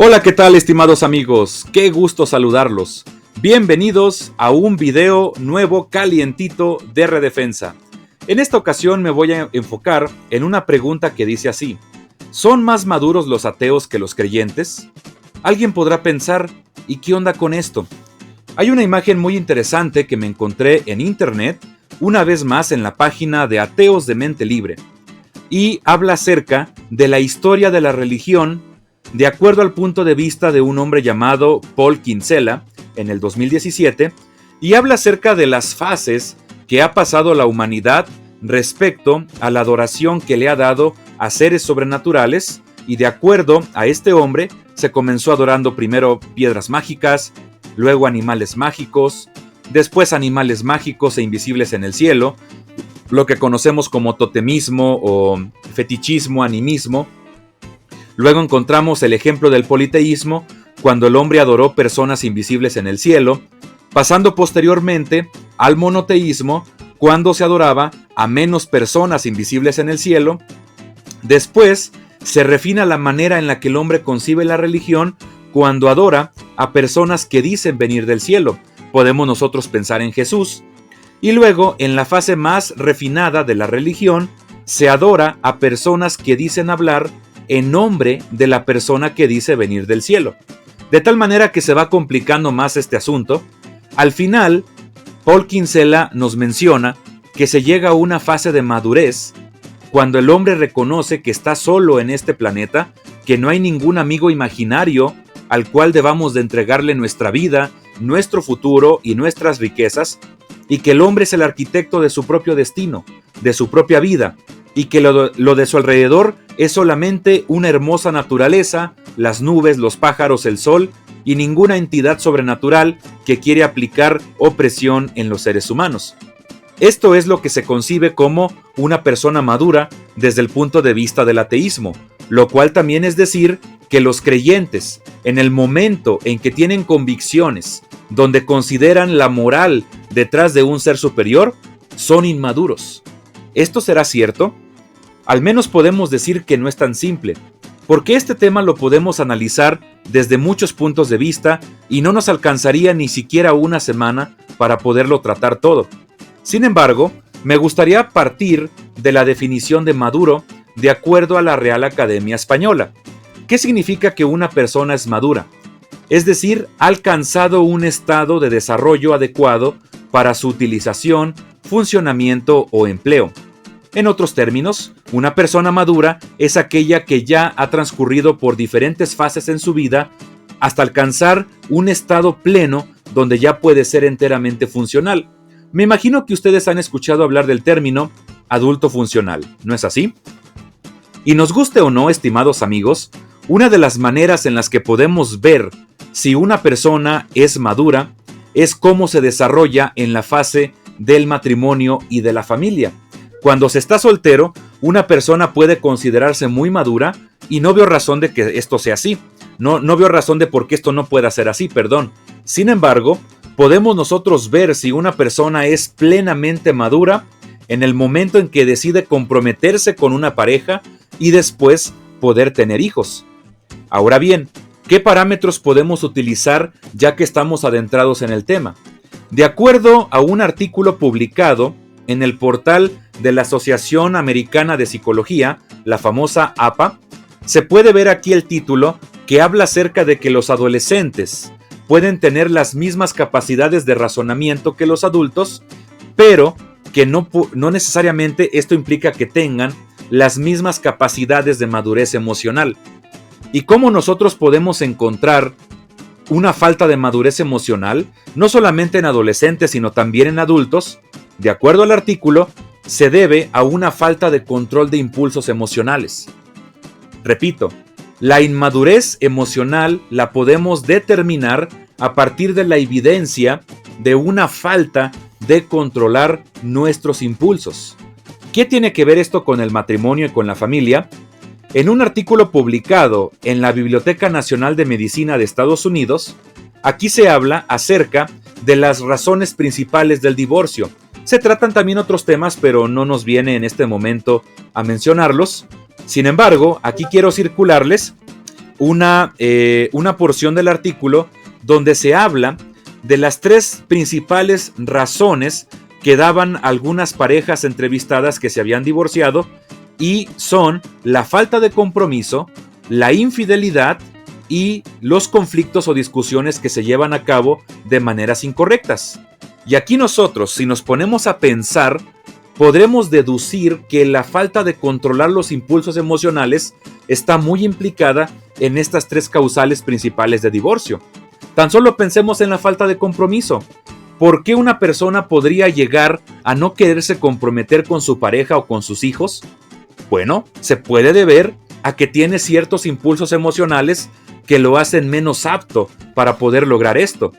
Hola, ¿qué tal, estimados amigos? Qué gusto saludarlos. Bienvenidos a un video nuevo calientito de Redefensa. En esta ocasión me voy a enfocar en una pregunta que dice así: ¿son más maduros los ateos que los creyentes? Alguien podrá pensar, ¿y qué onda con esto? Hay una imagen muy interesante que me encontré en internet, una vez más en la página de Ateos de Mente Libre, y habla acerca de la historia de la religión de acuerdo al punto de vista de un hombre llamado Paul Kinsella en el 2017, y habla acerca de las fases que ha pasado la humanidad respecto a la adoración que le ha dado a seres sobrenaturales, y de acuerdo a este hombre se comenzó adorando primero piedras mágicas, luego animales mágicos, después animales mágicos e invisibles en el cielo, lo que conocemos como totemismo o fetichismo, animismo. Luego encontramos el ejemplo del politeísmo, cuando el hombre adoró personas invisibles en el cielo, pasando posteriormente al monoteísmo, cuando se adoraba a menos personas invisibles en el cielo. Después se refina la manera en la que el hombre concibe la religión cuando adora a personas que dicen venir del cielo. Podemos nosotros pensar en Jesús. Y luego, en la fase más refinada de la religión, se adora a personas que dicen hablar en nombre de la persona que dice venir del cielo. De tal manera que se va complicando más este asunto. Al final, Paul Kinsella nos menciona que se llega a una fase de madurez cuando el hombre reconoce que está solo en este planeta, que no hay ningún amigo imaginario al cual debamos de entregarle nuestra vida, nuestro futuro y nuestras riquezas, y que el hombre es el arquitecto de su propio destino, de su propia vida, y que lo de su alrededor es solamente una hermosa naturaleza, las nubes, los pájaros, el sol, y ninguna entidad sobrenatural que quiere aplicar opresión en los seres humanos. Esto es lo que se concibe como una persona madura desde el punto de vista del ateísmo, lo cual también es decir que los creyentes, en el momento en que tienen convicciones, donde consideran la moral detrás de un ser superior, son inmaduros. ¿Esto será cierto? Al menos podemos decir que no es tan simple, porque este tema lo podemos analizar desde muchos puntos de vista y no nos alcanzaría ni siquiera una semana para poderlo tratar todo. Sin embargo, me gustaría partir de la definición de maduro de acuerdo a la Real Academia Española. ¿Qué significa que una persona es madura? Es decir, ha alcanzado un estado de desarrollo adecuado para su utilización, funcionamiento o empleo. En otros términos, una persona madura es aquella que ya ha transcurrido por diferentes fases en su vida hasta alcanzar un estado pleno donde ya puede ser enteramente funcional. Me imagino que ustedes han escuchado hablar del término adulto funcional, ¿no es así? Y nos guste o no, estimados amigos, una de las maneras en las que podemos ver si una persona es madura es cómo se desarrolla en la fase del matrimonio y de la familia. Cuando se está soltero, una persona puede considerarse muy madura y no veo razón de que esto sea así. No veo razón de por qué esto no pueda ser así, perdón. Sin embargo, podemos nosotros ver si una persona es plenamente madura en el momento en que decide comprometerse con una pareja y después poder tener hijos. Ahora bien, ¿qué parámetros podemos utilizar ya que estamos adentrados en el tema? De acuerdo a un artículo publicado en el portal de la Asociación Americana de Psicología, la famosa APA, se puede ver aquí el título que habla acerca de que los adolescentes pueden tener las mismas capacidades de razonamiento que los adultos, pero que no necesariamente esto implica que tengan las mismas capacidades de madurez emocional. ¿Y cómo nosotros podemos encontrar una falta de madurez emocional, no solamente en adolescentes, sino también en adultos? De acuerdo al artículo, se debe a una falta de control de impulsos emocionales. Repito, la inmadurez emocional la podemos determinar a partir de la evidencia de una falta de controlar nuestros impulsos. ¿Qué tiene que ver esto con el matrimonio y con la familia? En un artículo publicado en la Biblioteca Nacional de Medicina de Estados Unidos, aquí se habla acerca de las razones principales del divorcio. Se tratan también otros temas, pero no nos viene en este momento a mencionarlos. Sin embargo, aquí quiero circularles una porción del artículo donde se habla de las 3 principales razones que daban algunas parejas entrevistadas que se habían divorciado, y son la falta de compromiso, la infidelidad y los conflictos o discusiones que se llevan a cabo de maneras incorrectas. Y aquí nosotros, si nos ponemos a pensar, podremos deducir que la falta de controlar los impulsos emocionales está muy implicada en estas 3 causales principales de divorcio. Tan solo pensemos en la falta de compromiso. ¿Por qué una persona podría llegar a no quererse comprometer con su pareja o con sus hijos? Bueno, se puede deber a que tiene ciertos impulsos emocionales que lo hacen menos apto para poder lograr esto.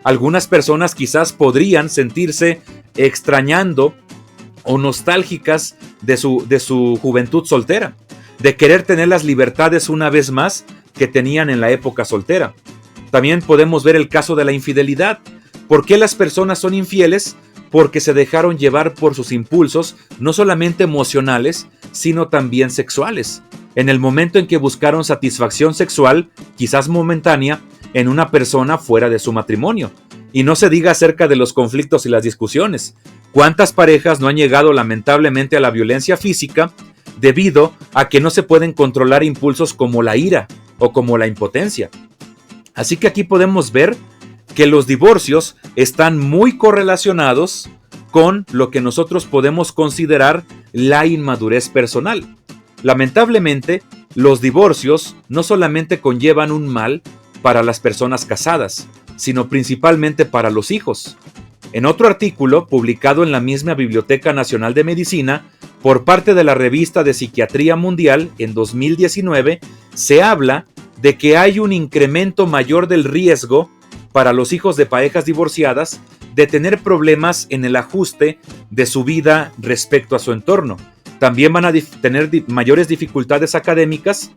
Algunas personas quizás podrían sentirse extrañando o nostálgicas de su juventud soltera, de querer tener las libertades una vez más que tenían en la época soltera. También podemos ver el caso de la infidelidad. ¿Por qué las personas son infieles? Porque se dejaron llevar por sus impulsos, no solamente emocionales, sino también sexuales. En el momento en que buscaron satisfacción sexual, quizás momentánea, en una persona fuera de su matrimonio. Y no se diga acerca de los conflictos y las discusiones. ¿Cuántas parejas no han llegado lamentablemente a la violencia física debido a que no se pueden controlar impulsos como la ira o como la impotencia? Así que aquí podemos ver que los divorcios están muy correlacionados con lo que nosotros podemos considerar la inmadurez personal. Lamentablemente, los divorcios no solamente conllevan un mal para las personas casadas, sino principalmente para los hijos. En otro artículo, publicado en la misma Biblioteca Nacional de Medicina, por parte de la Revista de Psiquiatría Mundial en 2019, se habla de que hay un incremento mayor del riesgo para los hijos de parejas divorciadas de tener problemas en el ajuste de su vida respecto a su entorno. También van a tener mayores dificultades académicas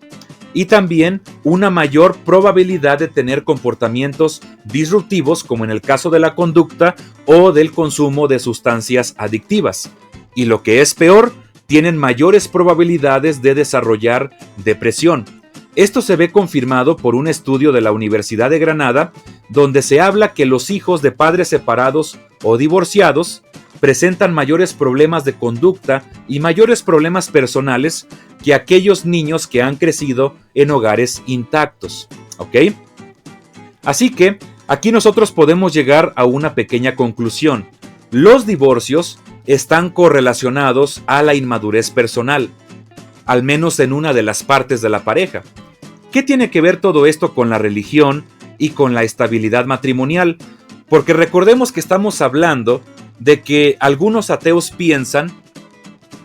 y también una mayor probabilidad de tener comportamientos disruptivos, como en el caso de la conducta o del consumo de sustancias adictivas. Y lo que es peor, tienen mayores probabilidades de desarrollar depresión. Esto se ve confirmado por un estudio de la Universidad de Granada, donde se habla que los hijos de padres separados o divorciados presentan mayores problemas de conducta y mayores problemas personales que aquellos niños que han crecido en hogares intactos. ¿Ok? Así que aquí nosotros podemos llegar a una pequeña conclusión. Los divorcios están correlacionados a la inmadurez personal, al menos en una de las partes de la pareja. ¿Qué tiene que ver todo esto con la religión y con la estabilidad matrimonial? Porque recordemos que estamos hablando de que algunos ateos piensan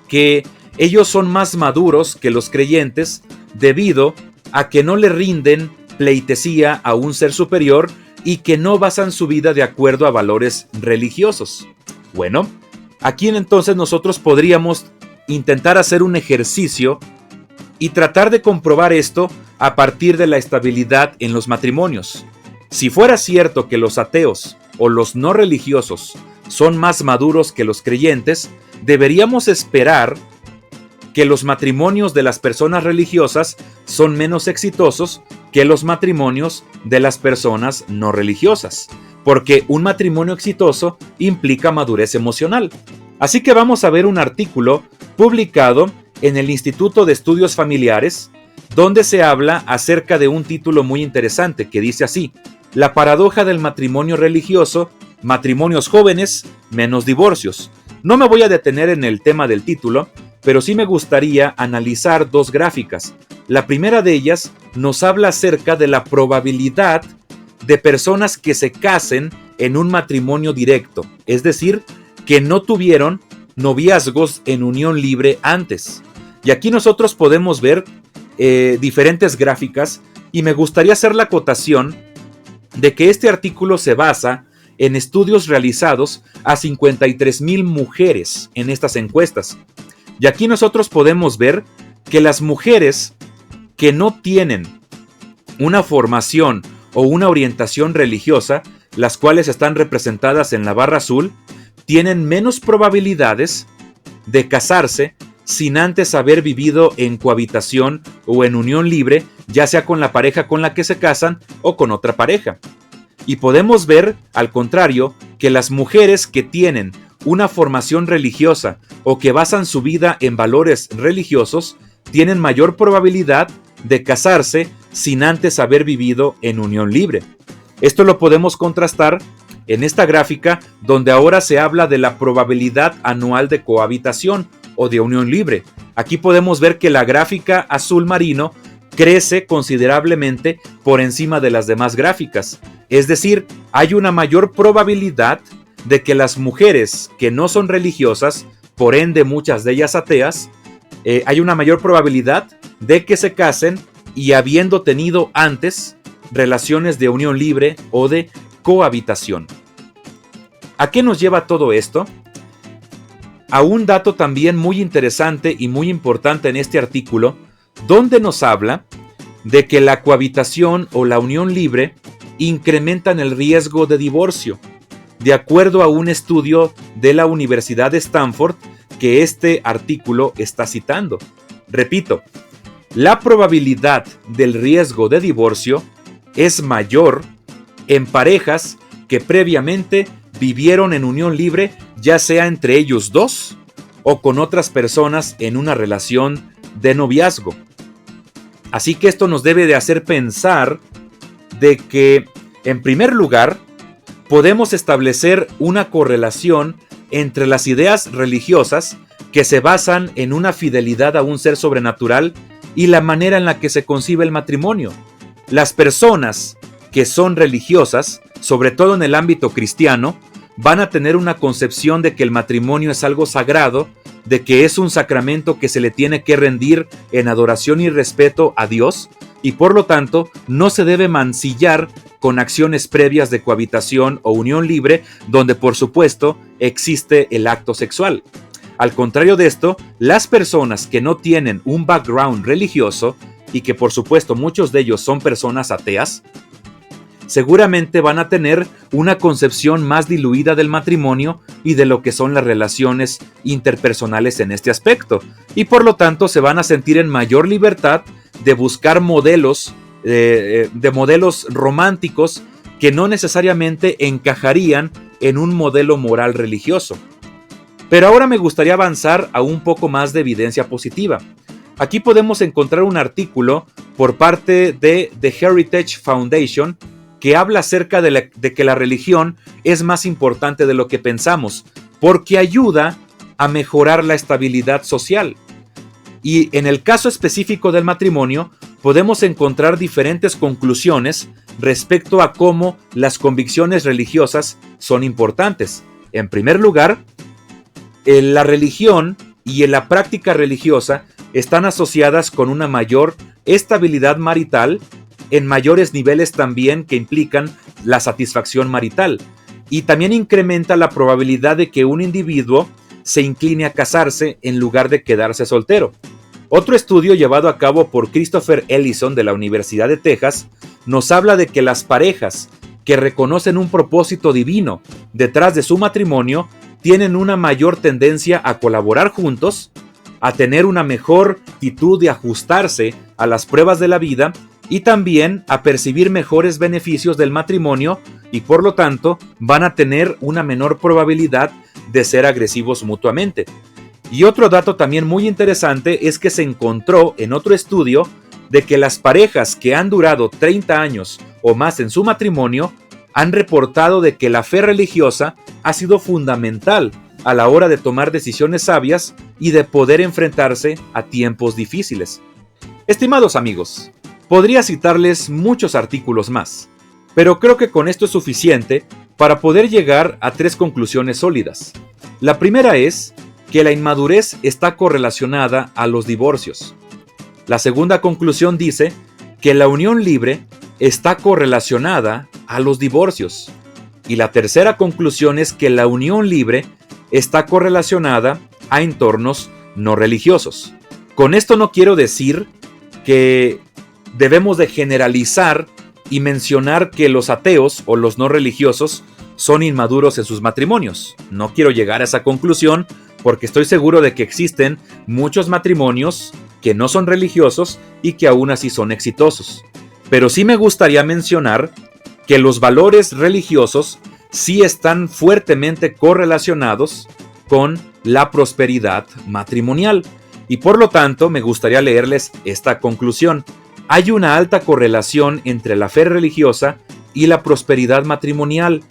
que ellos son más maduros que los creyentes debido a que no le rinden pleitesía a un ser superior y que no basan su vida de acuerdo a valores religiosos. Bueno, aquí entonces nosotros podríamos intentar hacer un ejercicio y tratar de comprobar esto a partir de la estabilidad en los matrimonios. Si fuera cierto que los ateos o los no religiosos son más maduros que los creyentes, deberíamos esperar que los matrimonios de las personas religiosas son menos exitosos que los matrimonios de las personas no religiosas, porque un matrimonio exitoso implica madurez emocional. Así que vamos a ver un artículo publicado en el Instituto de Estudios Familiares, donde se habla acerca de un título muy interesante que dice así: La paradoja del matrimonio religioso, matrimonios jóvenes, menos divorcios. No me voy a detener en el tema del título, pero sí me gustaría analizar 2 gráficas. La primera de ellas nos habla acerca de la probabilidad de personas que se casen en un matrimonio directo, es decir, que no tuvieron noviazgos en unión libre antes. Y aquí nosotros podemos ver diferentes gráficas y me gustaría hacer la acotación de que este artículo se basa en estudios realizados a 53,000 mujeres en estas encuestas. Y aquí nosotros podemos ver que las mujeres que no tienen una formación o una orientación religiosa, las cuales están representadas en la barra azul, tienen menos probabilidades de casarse sin antes haber vivido en cohabitación o en unión libre, ya sea con la pareja con la que se casan o con otra pareja. Y podemos ver, al contrario, que las mujeres que tienen una formación religiosa o que basan su vida en valores religiosos tienen mayor probabilidad de casarse sin antes haber vivido en unión libre. Esto lo podemos contrastar en esta gráfica, donde ahora se habla de la probabilidad anual de cohabitación o de unión libre. Aquí podemos ver que la gráfica azul marino crece considerablemente por encima de las demás gráficas. Es decir, hay una mayor probabilidad de que las mujeres que no son religiosas, por ende muchas de ellas ateas, hay una mayor probabilidad de que se casen y habiendo tenido antes relaciones de unión libre o de cohabitación. ¿A qué nos lleva todo esto? A un dato también muy interesante y muy importante en este artículo, donde nos habla de que la cohabitación o la unión libre incrementan el riesgo de divorcio, de acuerdo a un estudio de la Universidad de Stanford que este artículo está citando. Repito, la probabilidad del riesgo de divorcio es mayor en parejas que previamente vivieron en unión libre, ya sea entre ellos dos o con otras personas en una relación de noviazgo. Así que esto nos debe de hacer pensar de que, en primer lugar, podemos establecer una correlación entre las ideas religiosas que se basan en una fidelidad a un ser sobrenatural y la manera en la que se concibe el matrimonio. Las personas que son religiosas, sobre todo en el ámbito cristiano, van a tener una concepción de que el matrimonio es algo sagrado, de que es un sacramento que se le tiene que rendir en adoración y respeto a Dios, y por lo tanto no se debe mancillar con acciones previas de cohabitación o unión libre, donde por supuesto existe el acto sexual. Al contrario de esto, las personas que no tienen un background religioso, y que por supuesto muchos de ellos son personas ateas, seguramente van a tener una concepción más diluida del matrimonio y de lo que son las relaciones interpersonales en este aspecto, y por lo tanto se van a sentir en mayor libertad de buscar modelos de modelos románticos que no necesariamente encajarían en un modelo moral religioso. Pero ahora me gustaría avanzar a un poco más de evidencia positiva. Aquí podemos encontrar un artículo por parte de The Heritage Foundation que habla acerca de que la religión es más importante de lo que pensamos, porque ayuda a mejorar la estabilidad social. Y en el caso específico del matrimonio, podemos encontrar diferentes conclusiones respecto a cómo las convicciones religiosas son importantes. En primer lugar, la religión y la práctica religiosa están asociadas con una mayor estabilidad marital, en mayores niveles también que implican la satisfacción marital, y también incrementa la probabilidad de que un individuo se incline a casarse en lugar de quedarse soltero. Otro estudio llevado a cabo por Christopher Ellison de la Universidad de Texas nos habla de que las parejas que reconocen un propósito divino detrás de su matrimonio tienen una mayor tendencia a colaborar juntos, a tener una mejor actitud de ajustarse a las pruebas de la vida y también a percibir mejores beneficios del matrimonio, y por lo tanto van a tener una menor probabilidad de ser agresivos mutuamente. Y otro dato también muy interesante es que se encontró en otro estudio de que las parejas que han durado 30 años o más en su matrimonio han reportado de que la fe religiosa ha sido fundamental a la hora de tomar decisiones sabias y de poder enfrentarse a tiempos difíciles. Estimados amigos, podría citarles muchos artículos más, pero creo que con esto es suficiente para poder llegar a 3 conclusiones sólidas. La primera es que la inmadurez está correlacionada a los divorcios. La segunda conclusión dice que la unión libre está correlacionada a los divorcios. Y la tercera conclusión es que la unión libre está correlacionada a entornos no religiosos. Con esto no quiero decir que debemos de generalizar y mencionar que los ateos o los no religiosos son inmaduros en sus matrimonios. No quiero llegar a esa conclusión porque estoy seguro de que existen muchos matrimonios que no son religiosos y que aún así son exitosos. Pero sí me gustaría mencionar que los valores religiosos sí están fuertemente correlacionados con la prosperidad matrimonial. Y por lo tanto, me gustaría leerles esta conclusión. Hay una alta correlación entre la fe religiosa y la prosperidad matrimonial,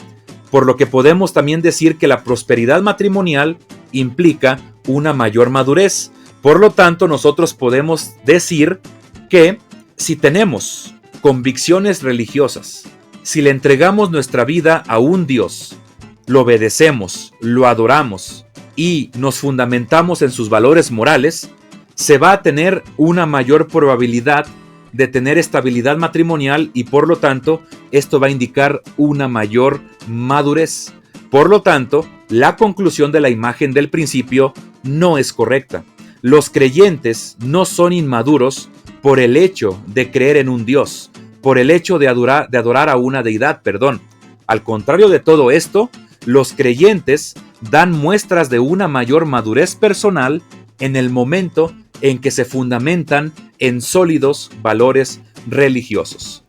por lo que podemos también decir que la prosperidad matrimonial implica una mayor madurez. Por lo tanto, nosotros podemos decir que si tenemos convicciones religiosas, si le entregamos nuestra vida a un Dios, lo obedecemos, lo adoramos y nos fundamentamos en sus valores morales, se va a tener una mayor probabilidad de tener estabilidad matrimonial y por lo tanto esto va a indicar una mayor madurez. Por lo tanto, la conclusión de la imagen del principio no es correcta. Los creyentes no son inmaduros por el hecho de creer en un Dios, por el hecho de adorar a una deidad, perdón. Al contrario de todo esto, los creyentes dan muestras de una mayor madurez personal en el momento en que se fundamentan en sólidos valores religiosos.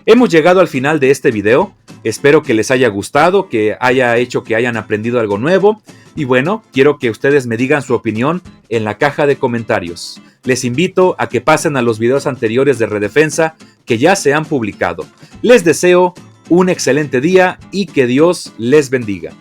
Hemos llegado al final de este video. Espero que les haya gustado, que haya hecho que hayan aprendido algo nuevo. Y bueno, quiero que ustedes me digan su opinión en la caja de comentarios. Les invito a que pasen a los videos anteriores de Redefensa que ya se han publicado. Les deseo un excelente día y que Dios les bendiga.